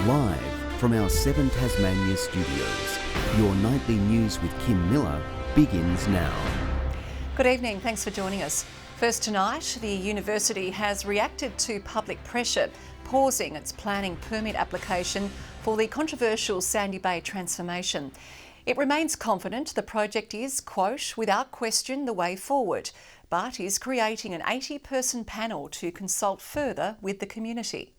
Live from our 7 Tasmania studios, your nightly news with Kim Miller begins now. Good evening, thanks for joining us. First tonight, the university has reacted to public pressure, pausing its planning permit application for the controversial Sandy Bay transformation. It remains confident the project is, quote, without question the way forward, but is creating an 80-person panel to consult further with the community.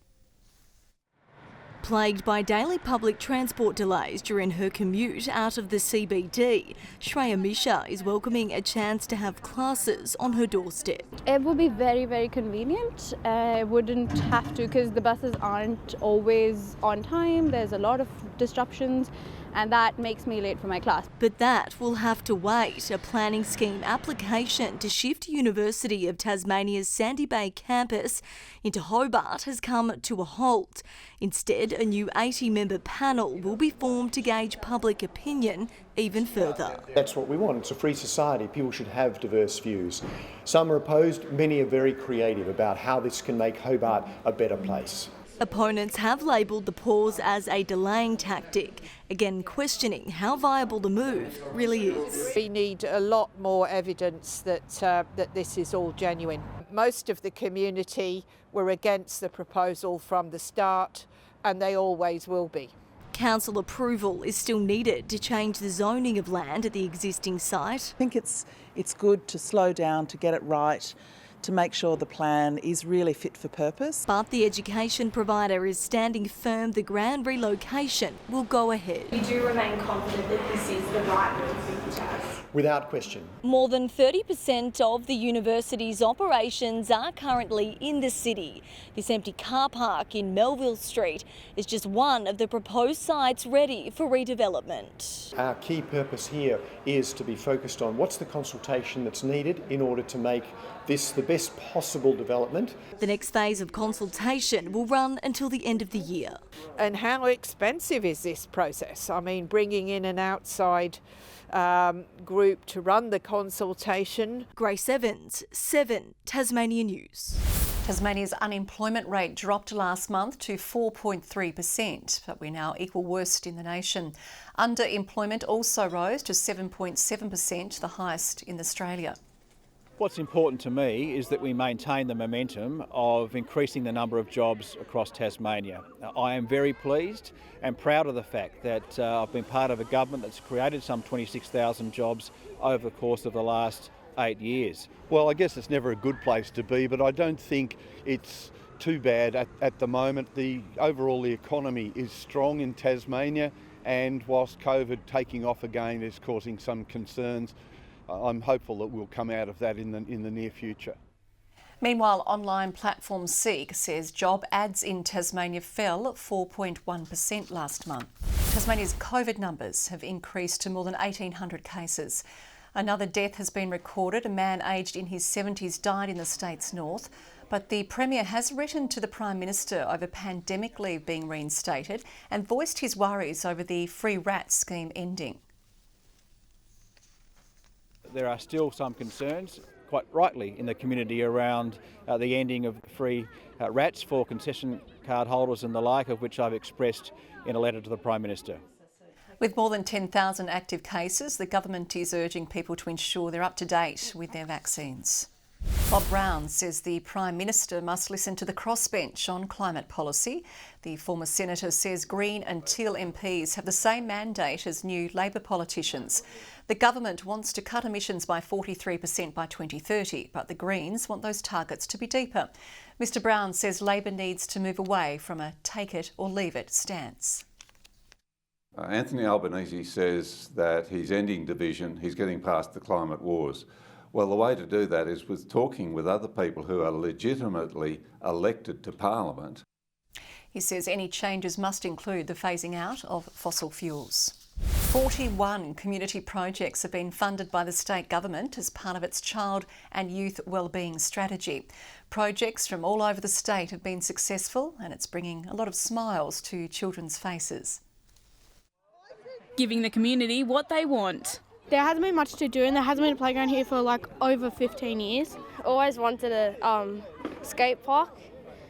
Plagued by daily public transport delays during her commute out of the CBD, Shreya Misha is welcoming a chance to have classes on her doorstep. It would be very, very convenient. I wouldn't have to, because the buses aren't always on time. There's a lot of disruptions, and that makes me late for my class. But that will have to wait. A planning scheme application to shift University of Tasmania's Sandy Bay campus into Hobart has come to a halt. Instead, a new 80-member panel will be formed to gauge public opinion even further. That's what we want. It's a free society. People should have diverse views. Some are opposed, many are very creative about how this can make Hobart a better place. Opponents have labelled the pause as a delaying tactic, again questioning how viable the move really is. We need a lot more evidence that this is all genuine. Most of the community were against the proposal from the start, and they always will be. Council approval is still needed to change the zoning of land at the existing site. I think it's good to slow down, to get it right, to make sure the plan is really fit for purpose. But the education provider is standing firm the grand relocation will go ahead. We do remain confident that this is the right move for UTAS. Without question. More than 30% of the university's operations are currently in the city. This empty car park in Melville Street is just one of the proposed sites ready for redevelopment. Our key purpose here is to be focused on what's the consultation that's needed in order to make this the best possible development. The next phase of consultation will run until the end of the year. And how expensive is this process? I mean, bringing in an outside group to run the consultation. Grace Evans, 7 Tasmania News. Tasmania's unemployment rate dropped last month to 4.3%, but we're now equal worst in the nation. Underemployment also rose to 7.7%, the highest in Australia. What's important to me is that we maintain the momentum of increasing the number of jobs across Tasmania. I am very pleased and proud of the fact that I've been part of a government that's created some 26,000 jobs over the course of the last 8 years. Well, I guess it's never a good place to be, but I don't think it's too bad at the moment. Overall the economy is strong in Tasmania, and whilst COVID taking off again is causing some concerns, I'm hopeful that we'll come out of that in the near future. Meanwhile, online platform Seek says job ads in Tasmania fell 4.1% last month. Tasmania's COVID numbers have increased to more than 1,800 cases. Another death has been recorded. A man aged in his 70s died in the state's north. But the Premier has written to the Prime Minister over pandemic leave being reinstated and voiced his worries over the free rat scheme ending. There are still some concerns, quite rightly, in the community around the ending of free rats for concession card holders and the like, of which I've expressed in a letter to the Prime Minister. With more than 10,000 active cases, the government is urging people to ensure they're up to date with their vaccines. Bob Brown says the Prime Minister must listen to the crossbench on climate policy. The former senator says Green and Teal MPs have the same mandate as new Labor politicians. The government wants to cut emissions by 43% by 2030, but the Greens want those targets to be deeper. Mr Brown says Labor needs to move away from a take it or leave it stance. Anthony Albanese says that he's ending division, he's getting past the climate wars. Well, the way to do that is with talking with other people who are legitimately elected to Parliament. He says any changes must include the phasing out of fossil fuels. 41 community projects have been funded by the state government as part of its child and youth wellbeing strategy. Projects from all over the state have been successful, and it's bringing a lot of smiles to children's faces. Giving the community what they want. There hasn't been much to do, and there hasn't been a playground here for like over 15 years. Always wanted a skate park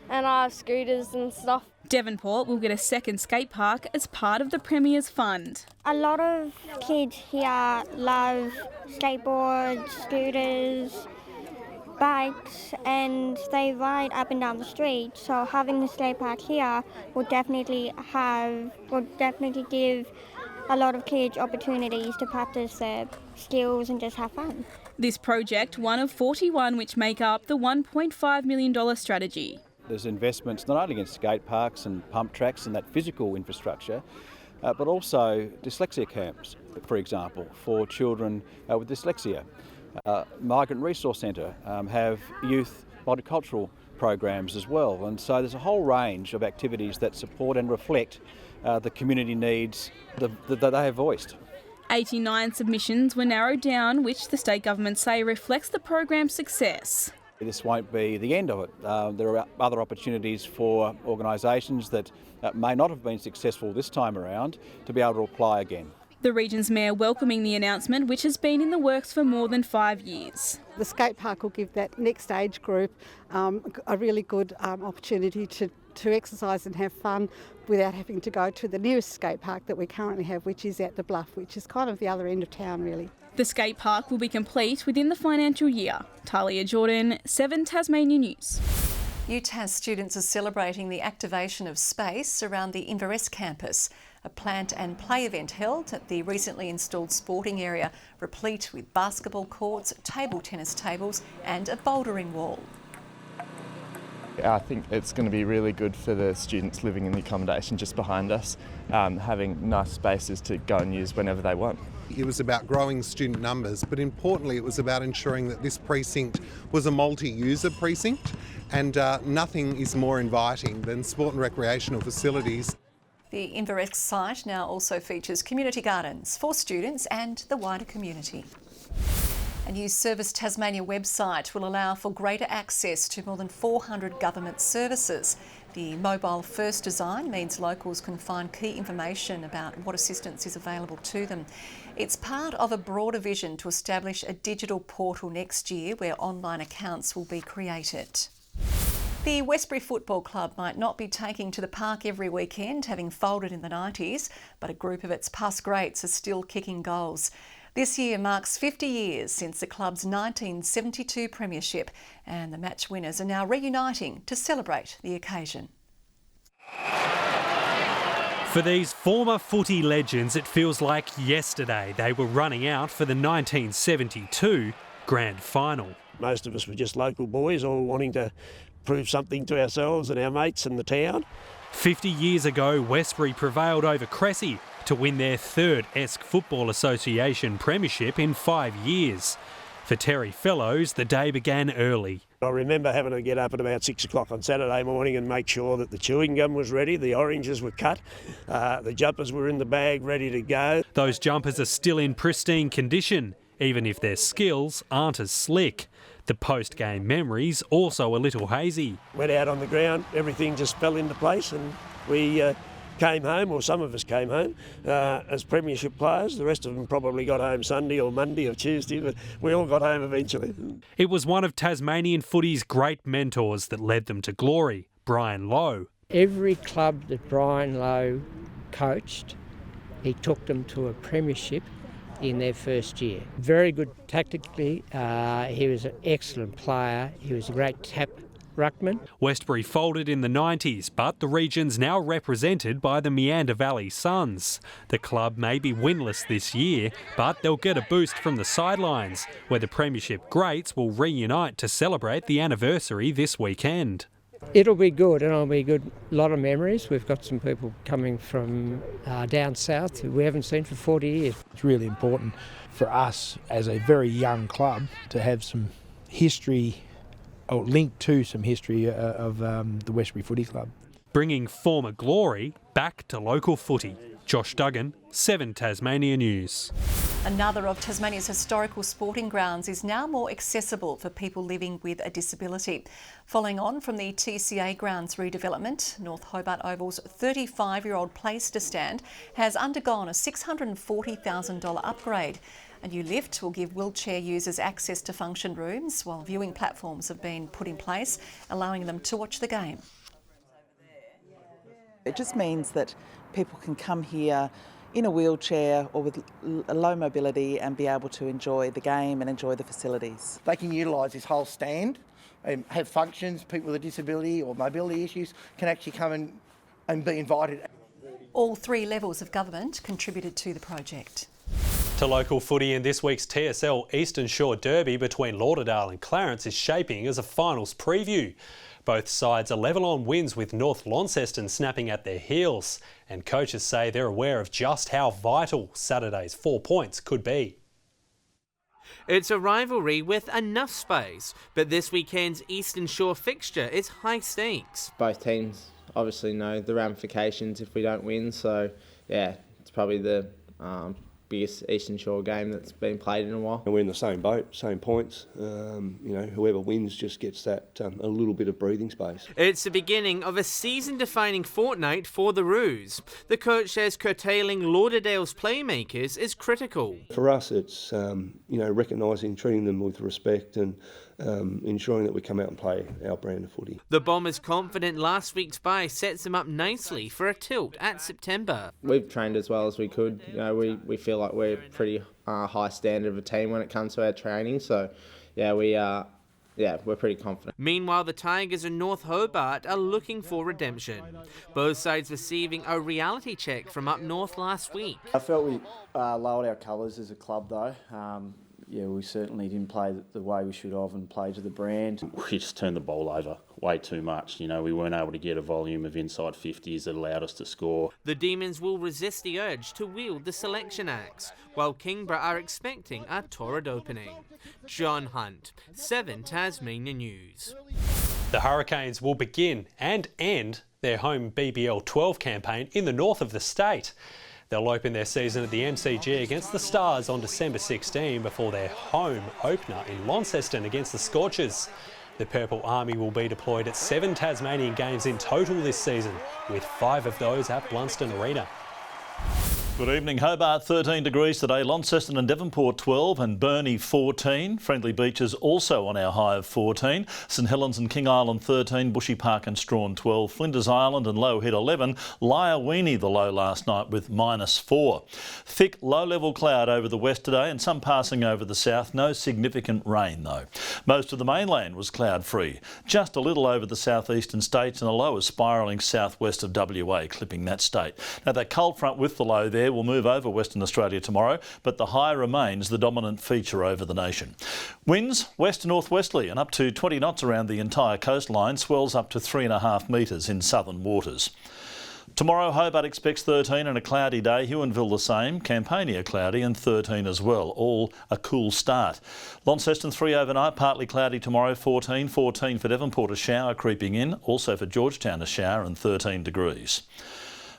and scooters and stuff. Devonport will get a second skate park as part of the Premier's fund. A lot of kids here love skateboards, scooters, bikes, and they ride up and down the street. So having the skate park here would definitely give a lot of kids opportunities to practice their skills and just have fun. This project, one of 41 which make up the $1.5 million strategy. There's investments not only in skate parks and pump tracks and that physical infrastructure, but also dyslexia camps, for example, for children with dyslexia. Migrant Resource Centre have youth multicultural programs as well, and so there's a whole range of activities that support and reflect the community needs that they have voiced. 89 submissions were narrowed down, which the state government say reflects the program's success. This won't be the end of it. There are other opportunities for organisations that may not have been successful this time around to be able to apply again. The region's mayor welcoming the announcement, which has been in the works for more than 5 years. The skate park will give that next age group a really good opportunity to exercise and have fun without having to go to the nearest skate park that we currently have, which is at the Bluff, which is kind of the other end of town really. The skate park will be complete within the financial year. Talia Jordan, 7 Tasmania News. UTAS students are celebrating the activation of space around the Invares Campus, a plant and play event held at the recently installed sporting area, replete with basketball courts, table tennis tables and a bouldering wall. I think it's going to be really good for the students living in the accommodation just behind us, having nice spaces to go and use whenever they want. It was about growing student numbers, but importantly it was about ensuring that this precinct was a multi-user precinct, and nothing is more inviting than sport and recreational facilities. The Invares site now also features community gardens for students and the wider community. A new Service Tasmania website will allow for greater access to more than 400 government services. The mobile-first design means locals can find key information about what assistance is available to them. It's part of a broader vision to establish a digital portal next year where online accounts will be created. The Westbury Football Club might not be taking to the park every weekend, having folded in the 90s, but a group of its past greats are still kicking goals. This year marks 50 years since the club's 1972 premiership, and the match winners are now reuniting to celebrate the occasion. For these former footy legends, it feels like yesterday they were running out for the 1972 grand final. Most of us were just local boys, all wanting to prove something to ourselves and our mates and the town. 50 years ago, Westbury prevailed over Cressy to win their third Esk Football Association premiership in 5 years. For Terry Fellows, the day began early. I remember having to get up at about 6 o'clock on Saturday morning and make sure that the chewing gum was ready, the oranges were cut, the jumpers were in the bag ready to go. Those jumpers are still in pristine condition, even if their skills aren't as slick. The post-game memories also a little hazy. Went out on the ground, everything just fell into place, and we came home, or some of us came home, as premiership players. The rest of them probably got home Sunday or Monday or Tuesday, but we all got home eventually. It was one of Tasmanian footy's great mentors that led them to glory, Brian Lowe. Every club that Brian Lowe coached, he took them to a premiership in their first year. Very good tactically, he was an excellent player, he was a great tap ruckman. Westbury folded in the 90s, but the region's now represented by the Meander Valley Suns. The club may be winless this year, but they'll get a boost from the sidelines, where the premiership greats will reunite to celebrate the anniversary this weekend. It'll be good, and it'll be good. A lot of memories. We've got some people coming from down south who we haven't seen for 40 years. It's really important for us as a very young club to have some history, or linked to some history of the Westbury Footy Club. Bringing former glory back to local footy. Josh Duggan, 7 Tasmania News. Another of Tasmania's historical sporting grounds is now more accessible for people living with a disability. Following on from the TCA grounds redevelopment, North Hobart Ovals' 35-year-old place to stand has undergone a $640,000 upgrade. A new lift will give wheelchair users access to function rooms, while viewing platforms have been put in place, allowing them to watch the game. It just means that people can come here in a wheelchair or with a low mobility and be able to enjoy the game and enjoy the facilities. They can utilise this whole stand and have functions. People with a disability or mobility issues can actually come and be invited. All 3 levels of government contributed to the project. To local footy, in this week's TSL Eastern Shore Derby between Lauderdale and Clarence is shaping as a finals preview. Both sides are level on wins, with North Launceston snapping at their heels, and coaches say they're aware of just how vital Saturday's 4 points could be. It's a rivalry with enough space, but this weekend's Eastern Shore fixture is high stakes. Both teams obviously know the ramifications if we don't win, so yeah, it's probably the biggest Eastern Shore game that's been played in a while. And we're in the same boat, same points. Whoever wins just gets that a little bit of breathing space. It's the beginning of a season-defining fortnight for the Roos. The coach says curtailing Lauderdale's playmakers is critical. For us, it's recognising, treating them with respect, and ensuring that we come out and play our brand of footy. The Bombers confident last week's bye sets them up nicely for a tilt at September. We've trained as well as we could. We feel like we're pretty high standard of a team when it comes to our training. So, we're pretty confident. Meanwhile, the Tigers and North Hobart are looking for redemption. Both sides receiving a reality check from up north last week. I felt we lowered our colours as a club though. We certainly didn't play the way we should have and play to the brand. We just turned the ball over way too much. We weren't able to get a volume of inside 50s that allowed us to score. The Demons will resist the urge to wield the selection axe, while Kingborough are expecting a torrid opening. John Hunt, 7 Tasmania News. The Hurricanes will begin and end their home BBL 12 campaign in the north of the state. They'll open their season at the MCG against the Stars on December 16 before their home opener in Launceston against the Scorchers. The Purple Army will be deployed at 7 Tasmanian games in total this season, with 5 of those at Blunston Arena. Good evening. Hobart 13 degrees today, Launceston and Devonport 12 and Burnie 14. Friendly Beaches also on our high of 14. St Helens and King Island 13, Bushy Park and Strawn 12, Flinders Island and Low Head 11, Lyawini the low last night with -4. Thick low-level cloud over the west today and some passing over the south. No significant rain though. Most of the mainland was cloud-free. Just a little over the southeastern states and a low is spiralling southwest of WA, clipping that state. Now that cold front with the low there will move over Western Australia tomorrow, but the high remains the dominant feature over the nation. Winds west to northwesterly and up to 20 knots around the entire coastline, swells up to 3.5 metres in southern waters. Tomorrow, Hobart expects 13 and a cloudy day. Huonville the same. Campania cloudy and 13 as well. All a cool start. Launceston 3 overnight, partly cloudy tomorrow, 14. 14 for Devonport, a shower creeping in. Also for Georgetown, a shower and 13 degrees.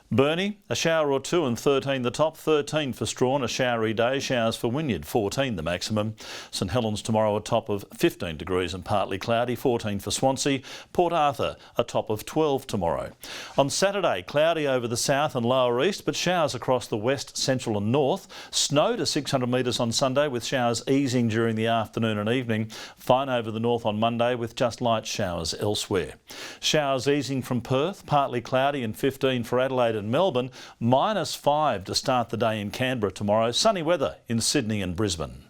Burnie, a shower or 2 and 13 the top, 13 for Strawn, a showery day, showers for Wynyard, 14 the maximum. St Helens tomorrow a top of 15 degrees and partly cloudy, 14 for Swansea. Port Arthur a top of 12 tomorrow. On Saturday, cloudy over the south and lower east, but showers across the west, central and north. Snow to 600 metres on Sunday with showers easing during the afternoon and evening. Fine over the north on Monday with just light showers elsewhere. Showers easing from Perth, partly cloudy and 15 for Adelaide and Melbourne, -5 to start the day in Canberra tomorrow. Sunny weather in Sydney and Brisbane.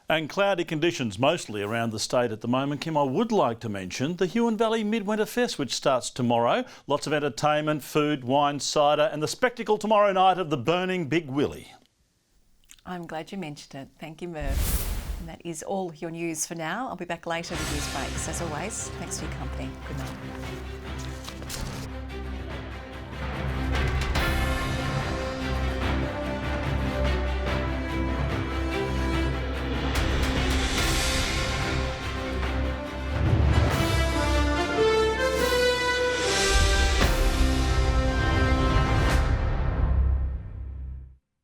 And cloudy conditions mostly around the state at the moment. Kim, I would like to mention the Huon Valley Midwinter Fest, which starts tomorrow. Lots of entertainment, food, wine, cider, and the spectacle tomorrow night of the burning Big Willie. I'm glad you mentioned it. Thank you, Merv. And that is all your news for now. I'll be back later with news breaks. As always, thanks for your company. Good night.